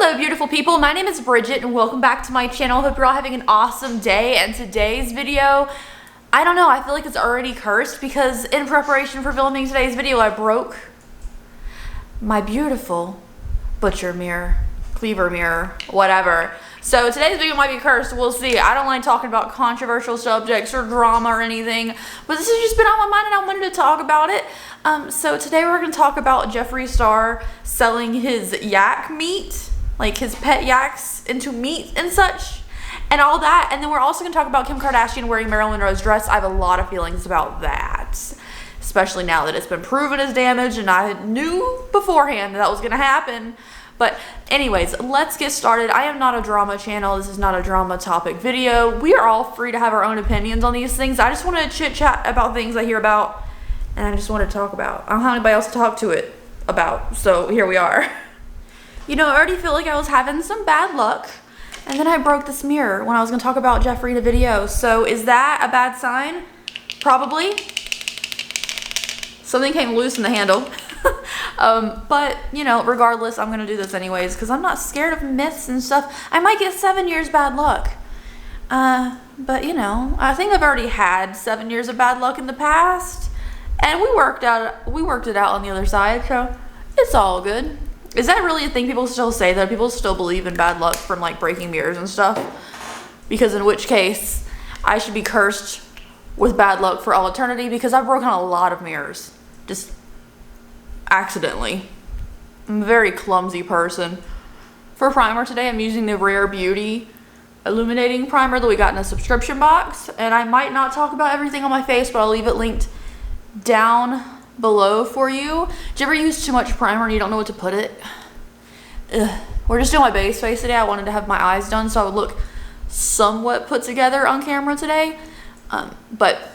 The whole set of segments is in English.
Hello beautiful people, my name is Bridget and welcome back to my channel. Hope you're all having an awesome day. And today's video, I don't know, I feel like it's already cursed because in preparation for filming today's video I broke my beautiful butcher mirror, cleaver mirror, whatever. So today's video might be cursed, we'll see. I don't like talking about controversial subjects or drama or anything, but this has just been on my mind and I wanted to talk about it. So today we're going to talk about Jeffree Star selling his yak meat, like his pet yaks, into meat and such and all that. And then we're also going to talk about Kim Kardashian wearing Marilyn Monroe's dress. I have a lot of feelings about that, especially now that it's been proven as damaged and I knew beforehand that was going to happen. But anyways, let's get started. I am not a drama channel. This is not a drama topic video. We are all free to have our own opinions on these things. I just want to chit chat about things I hear about and I just want to talk about. I don't have anybody else to talk to it about, so here we are. You know, I already feel like I was having some bad luck and then I broke this mirror when I was going to talk about Jeffree in a video. So is that a bad sign? Probably. Something came loose in the handle. But you know, regardless, I'm gonna do this anyways because I'm not scared of myths and stuff. I might get 7 years bad luck, but you know, I think I've already had 7 years of bad luck in the past and we worked it out on the other side, so it's all good. Is that really a thing people still say, that people still believe in bad luck from like breaking mirrors and stuff? Because in which case I should be cursed with bad luck for all eternity because I've broken a lot of mirrors just accidentally. I'm a very clumsy person. For primer today, I'm using the Rare Beauty illuminating primer that we got in a subscription box, and I might not talk about everything on my face, but I'll leave it linked down below for you. Did you ever use too much primer and you don't know what to put it? Ugh. We're just doing my base face today. I wanted to have my eyes done so I would look somewhat put together on camera today, but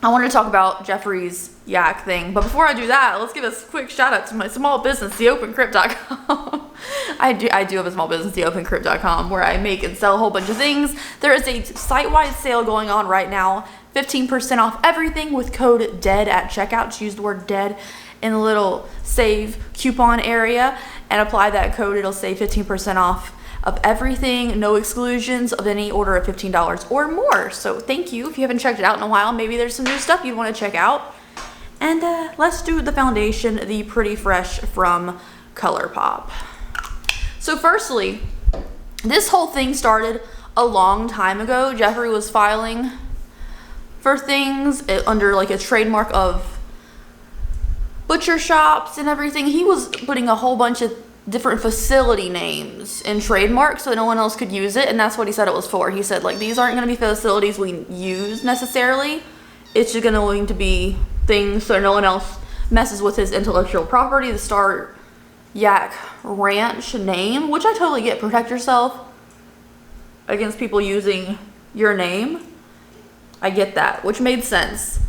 I wanted to talk about Jeffree's yak thing. But before I do that, let's give a quick shout out to my small business, theopencrypt.com. I do have a small business, theopencrypt.com, where I make and sell a whole bunch of things. There is a site-wide sale going on right now, 15% off everything with code DEAD at checkout. Just use the word DEAD in the little save coupon area and apply that code. It'll save 15% off of everything, no exclusions of any order of $15 or more. So thank you. If you haven't checked it out in a while, maybe there's some new stuff you'd want to check out. And let's do the foundation, the Pretty Fresh from ColourPop. So firstly, this whole thing started a long time ago. Jeffree was filing for things under like a trademark of butcher shops and everything. He was putting a whole bunch of different facility names in trademarks so that no one else could use it, and that's what he said it was for. He said, like, these aren't going to be facilities we use necessarily. It's just going to be things so no one else messes with his intellectual property. The Star Yak Ranch name, which I totally get. Protect yourself against people using your name. I get that, which made sense.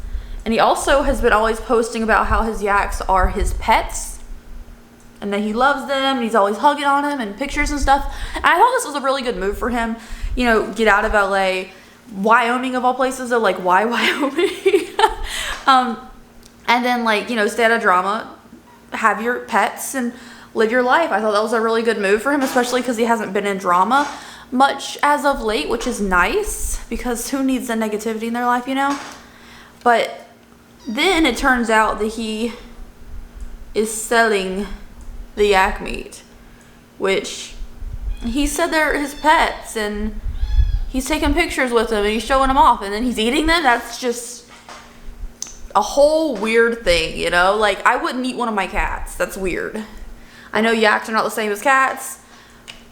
And he also has been always posting about how his yaks are his pets and that he loves them and he's always hugging on them and pictures and stuff. And I thought this was a really good move for him. You know, get out of LA. Wyoming of all places, so like, why Wyoming? And then, like, you know, stay out of drama, have your pets and live your life. I thought that was a really good move for him, especially because he hasn't been in drama much as of late, which is nice because who needs the negativity in their life, you know? But then it turns out that he is selling the yak meat, which he said they're his pets and he's taking pictures with them and he's showing them off and then he's eating them. That's just a whole weird thing, you know? Like, I wouldn't eat one of my cats. That's weird. I know yaks are not the same as cats,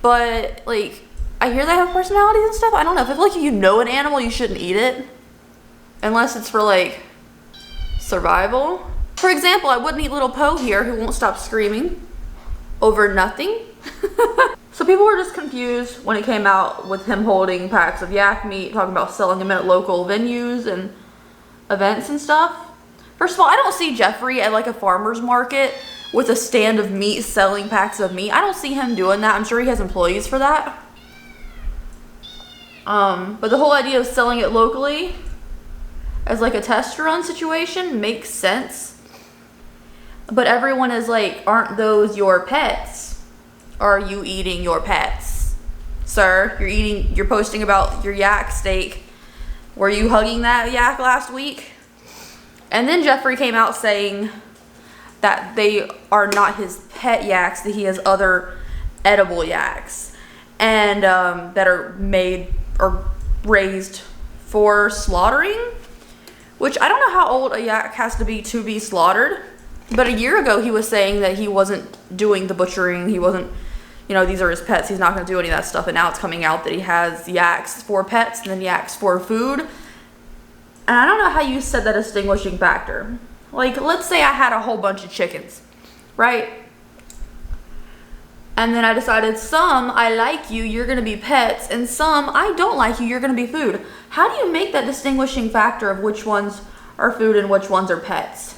but like, I hear they have personalities and stuff. I don't know. I feel like if you know an animal, you shouldn't eat it unless it's for like survival. For example, I wouldn't eat little Poe here, who won't stop screaming over nothing. So people were just confused when it came out with him holding packs of yak meat, talking about selling them at local venues and events and stuff. First of all, I don't see Jeffree at like a farmer's market with a stand of meat selling packs of meat. I don't see him doing that. I'm sure he has employees for that. But the whole idea of selling it locally as like a test run situation makes sense. But everyone is like, aren't those your pets? are you eating your pets? Sir, you're posting about your yak steak. Were you hugging that yak last week? And then Jeffree came out saying that they are not his pet yaks, that he has other edible yaks, and that are made or raised for slaughtering, which I don't know how old a yak has to be slaughtered. But a year ago, he was saying that he wasn't doing the butchering. He wasn't, these are his pets. He's not going to do any of that stuff. And now it's coming out that he has yaks for pets and then yaks for food. And I don't know how you said that distinguishing factor. Like, let's say I had a whole bunch of chickens, right? And then I decided some I like you, you're going to be pets, and some I don't like you, you're going to be food. How do you make that distinguishing factor of which ones are food and which ones are pets?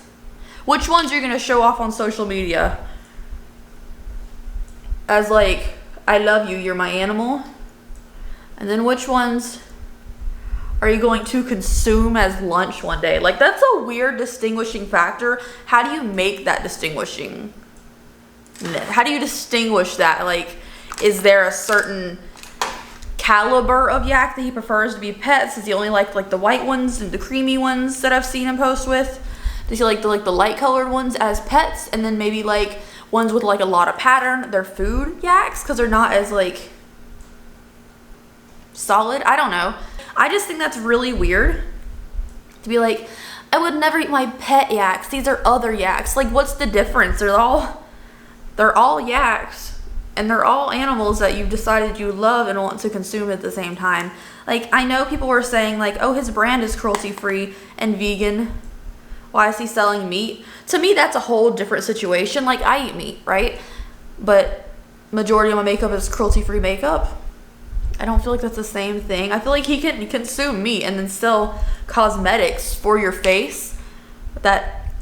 Which ones you're going to show off on social media as like, I love you, you're my animal? And then which ones are you going to consume as lunch one day? Like, that's a weird distinguishing factor. How do you make that distinguishing? How do you distinguish that? Like, is there a certain caliber of yak that he prefers to be pets? Does he only like the white ones and the creamy ones that I've seen him post with? Does he like the light colored ones as pets, and then maybe like ones with like a lot of pattern, they're food yaks because they're not as like solid? I don't know. I just think that's really weird to be like, I would never eat my pet yaks. These are other yaks. Like, what's the difference? They're all yaks, and they're all animals that you've decided you love and want to consume at the same time. Like, I know people were saying like, oh, his brand is cruelty free and vegan. Why is he selling meat? To me, that's a whole different situation. Like, I eat meat, right? But majority of my makeup is cruelty free makeup. I don't feel like that's the same thing. I feel like he can consume meat and then sell cosmetics for your face that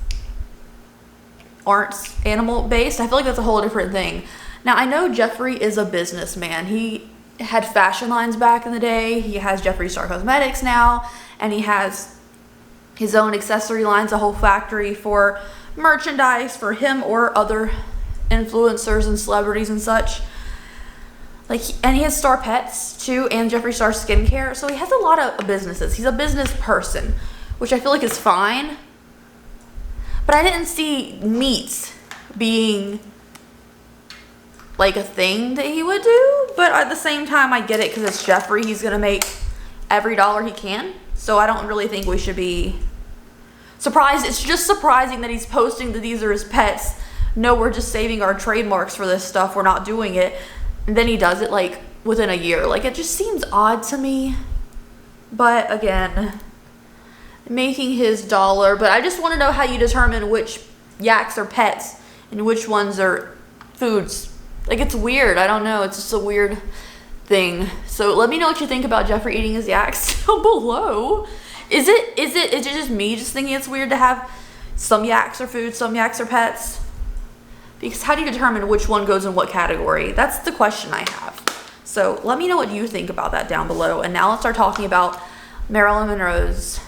aren't animal based. I feel like that's a whole different thing. Now, I know Jeffree is a businessman. He had fashion lines back in the day. He has Jeffree Star Cosmetics now, and he has his own accessory lines, a whole factory for merchandise for him or other influencers and celebrities and such. And he has Star Pets too, and Jeffree Star Skincare. So he has a lot of businesses. He's a business person, which I feel like is fine. But I didn't see meat being like a thing that he would do. But at the same time, I get it because it's Jeffree. He's going to make every dollar he can. So I don't really think we should be surprised. It's just surprising that he's posting that these are his pets. No, we're just saving our trademarks for this stuff. We're not doing it. And then he does it like within a year. Like, it just seems odd to me. But again, making his dollar. But I just want to know how you determine which yaks are pets and which ones are foods. Like, it's weird. I don't know. It's just a weird thing. So let me know what you think about Jeffree eating his yaks down below. Is it just me just thinking it's weird to have some yaks are food, some yaks are pets? Because how do you determine which one goes in what category? That's the question I have. So let me know what you think about that down below. And now let's start talking about Marilyn Monroe's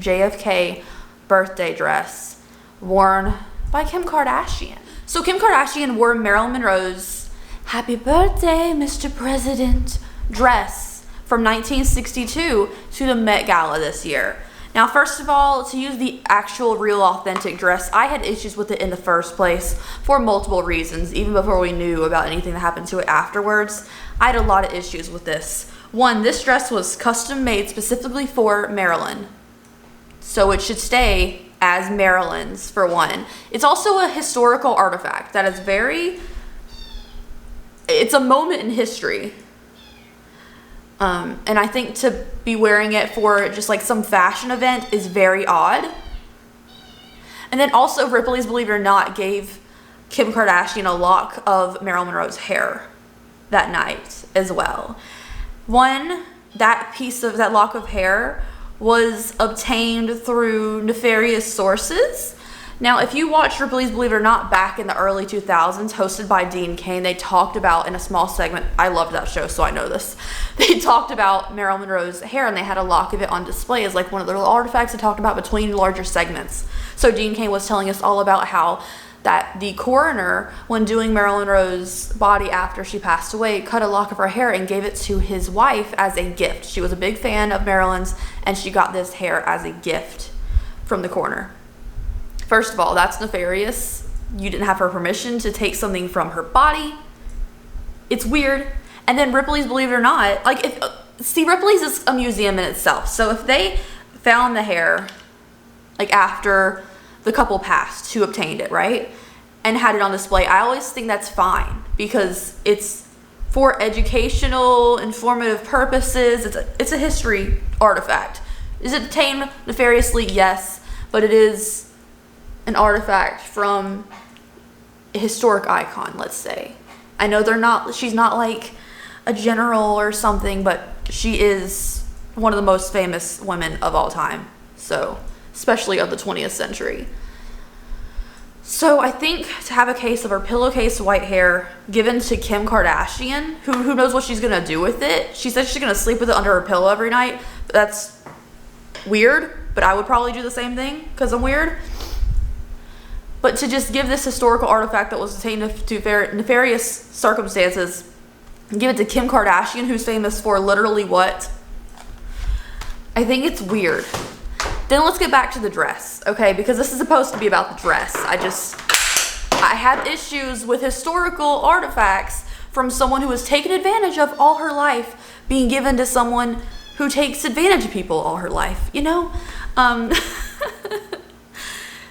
JFK birthday dress worn by Kim Kardashian. So Kim Kardashian wore Marilyn Monroe's Happy Birthday, Mr. President dress from 1962 to the Met Gala this year. Now, first of all, to use the actual real authentic dress, I had issues with it in the first place for multiple reasons, even before we knew about anything that happened to it afterwards. I had a lot of issues with this. One, this dress was custom made specifically for Marilyn, so it should stay as Marilyn's, for one. It's also a historical artifact that is it's a moment in history. And I think to be wearing it for just like some fashion event is very odd. And then also Ripley's Believe It or Not gave Kim Kardashian a lock of Marilyn Monroe's hair that night as well. One, that lock of hair was obtained through nefarious sources. Now, if you watched Ripley's Believe It or Not back in the early 2000s, hosted by Dean Cain, they talked about in a small segment, I loved that show, so I know this. They talked about Marilyn Monroe's hair, and they had a lock of it on display as like one of the little artifacts they talked about between larger segments. So Dean Cain was telling us all about how that the coroner, when doing Marilyn Monroe's body after she passed away, cut a lock of her hair and gave it to his wife as a gift. She was a big fan of Marilyn's, and she got this hair as a gift from the coroner. First of all, that's nefarious. You didn't have her permission to take something from her body. It's weird. And then Ripley's, believe it or not, like, Ripley's is a museum in itself. So if they found the hair, like, after the couple passed who obtained it, right, and had it on display, I always think that's fine, because it's for educational, informative purposes. It's a history artifact. Is it obtained nefariously? Yes, but it is an artifact from a historic icon, let's say. I know she's not like a general or something, but she is one of the most famous women of all time. So, especially of the 20th century. So I think to have a case of her pillowcase white hair given to Kim Kardashian, who knows what she's gonna do with it. She said she's gonna sleep with it under her pillow every night. That's weird, but I would probably do the same thing because I'm weird. But to just give this historical artifact that was obtained to nefarious circumstances, and give it to Kim Kardashian, who's famous for literally what? I think it's weird. Then let's get back to the dress, okay? Because this is supposed to be about the dress. I have issues with historical artifacts from someone who has taken advantage of all her life being given to someone who takes advantage of people all her life, you know?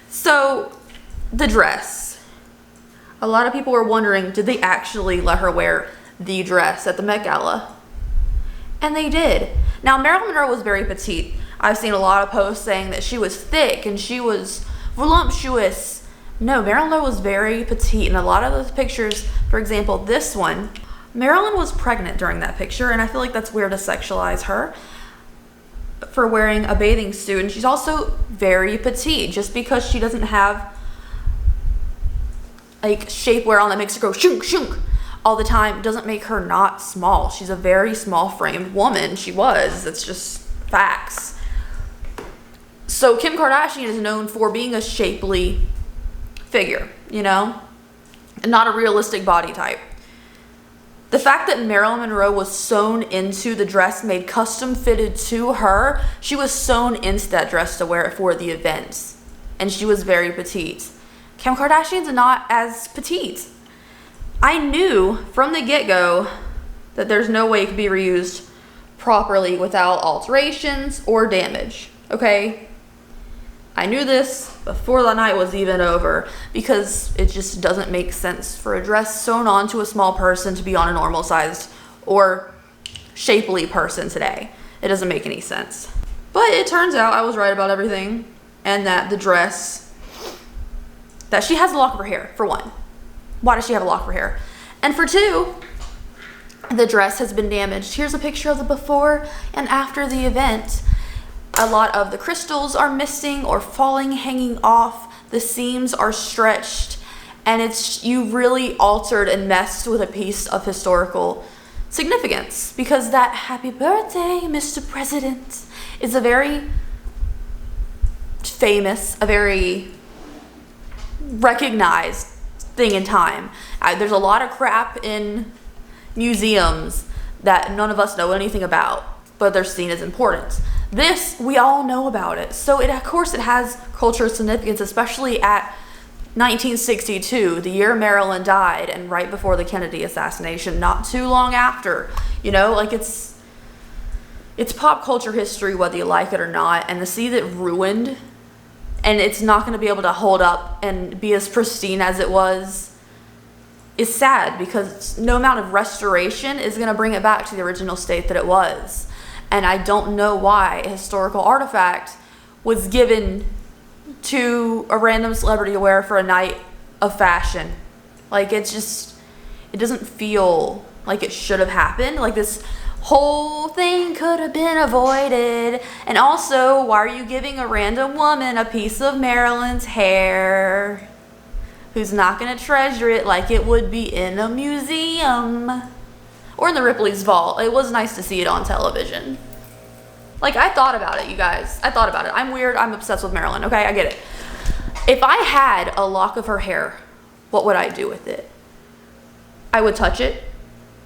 So, the dress. A lot of people were wondering, did they actually let her wear the dress at the Met Gala? And they did. Now, Marilyn Monroe was very petite. I've seen a lot of posts saying that she was thick and she was voluptuous. No, Marilyn Monroe was very petite. And a lot of those pictures, for example, this one, Marilyn was pregnant during that picture, and I feel like that's weird to sexualize her for wearing a bathing suit. And she's also very petite. Just because she doesn't have like shapewear on that makes her go shunk shunk all the time doesn't make her not small. She's a very small framed woman. She was. It's just facts. So Kim Kardashian is known for being a shapely figure, you know, and not a realistic body type. The fact that Marilyn Monroe was sewn into the dress, made custom fitted to her, she was sewn into that dress to wear it for the event, and she was very petite. Kim Kardashian's not as petite. I knew from the get-go that there's no way it could be reused properly without alterations or damage, okay? I knew this before the night was even over, because it just doesn't make sense for a dress sewn onto a small person to be on a normal sized or shapely person today. It doesn't make any sense. But it turns out I was right about everything, and that the dress, that she has a lock of her hair, for one. Why does she have a lock of her hair? And for two, the dress has been damaged. Here's a picture of the before and after the event. A lot of the crystals are missing or falling, hanging off. The seams are stretched, and you really altered and messed with a piece of historical significance, because that "Happy Birthday, Mr. President" is a very famous, a very recognized thing in time. There's a lot of crap in museums that none of us know anything about, but they're seen as important. This, we all know about it. So of course it has cultural significance, especially at 1962, the year Marilyn died, and right before the Kennedy assassination, not too long after. You know, like it's pop culture history, whether you like it or not, and to see that ruined, and it's not going to be able to hold up and be as pristine as it was, is sad, because no amount of restoration is going to bring it back to the original state that it was. And I don't know why a historical artifact was given to a random celebrity to wear for a night of fashion. Like, it doesn't feel like it should have happened. Like, this whole thing could have been avoided. And also, why are you giving a random woman a piece of Marilyn's hair who's not going to treasure it like it would be in a museum? Or in the Ripley's vault. It was nice to see it on television. Like, I thought about it, you guys. I thought about it. I'm weird. I'm obsessed with Marilyn, okay? I get it. If I had a lock of her hair what would I do with it? I would touch it,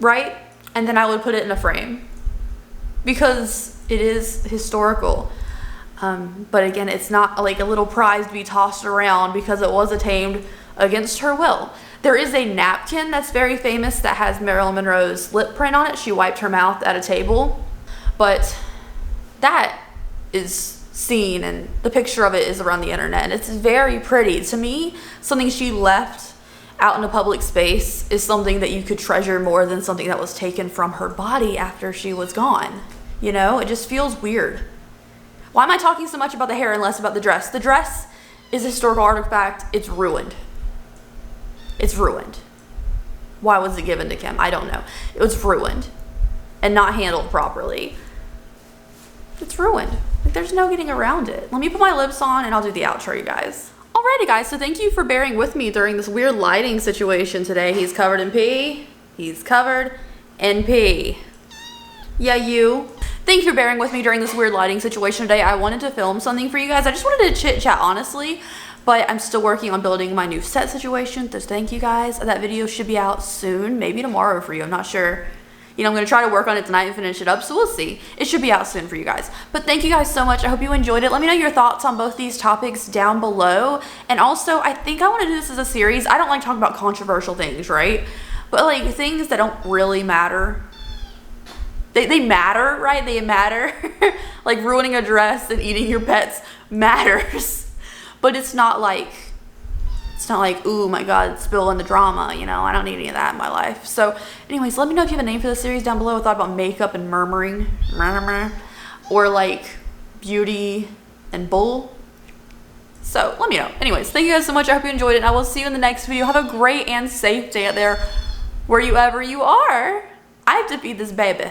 right? And then I would put it in a frame because it is historical. But again, it's not like a little prize to be tossed around because it was attained against her will. There is a napkin that's very famous that has Marilyn Monroe's lip print on it. She wiped her mouth at a table, but that is seen, and the picture of it is around the internet, and it's very pretty. To me, something she left out in a public space is something that you could treasure more than something that was taken from her body after she was gone. You know, it just feels weird. Why am I talking so much about the hair and less about the dress? The dress is a historical artifact. It's ruined. It's ruined. Why was it given to Kim? I don't know. It was ruined and not handled properly. It's ruined. Like, there's no getting around it. Let me put my lips on and I'll do the outro, you guys. Alrighty, guys. So thank you for bearing with me during this weird lighting situation today. He's covered in pee. He's covered in pee. Yeah, you. Thank you for bearing with me during this weird lighting situation today. I wanted to film something for you guys. I just wanted to chit chat, honestly. But I'm still working on building my new set situation. So thank you guys. That video should be out soon. Maybe tomorrow for you. I'm not sure. You know, I'm going to try to work on it tonight and finish it up. So we'll see. It should be out soon for you guys. But thank you guys so much. I hope you enjoyed it. Let me know your thoughts on both these topics down below. And also, I think I want to do this as a series. I don't like talking about controversial things, right? But like things that don't really matter. They matter, right? They matter. Like ruining a dress and eating your pets matters. But it's not like, ooh, my God, spill in the drama, you know? I don't need any of that in my life. So anyways, let me know if you have a name for the series down below. I thought about makeup and murmuring. Or like beauty and bull. So let me know. Anyways, thank you guys so much. I hope you enjoyed it. And I will see you in the next video. Have a great and safe day out there wherever you are. I have to feed this baby.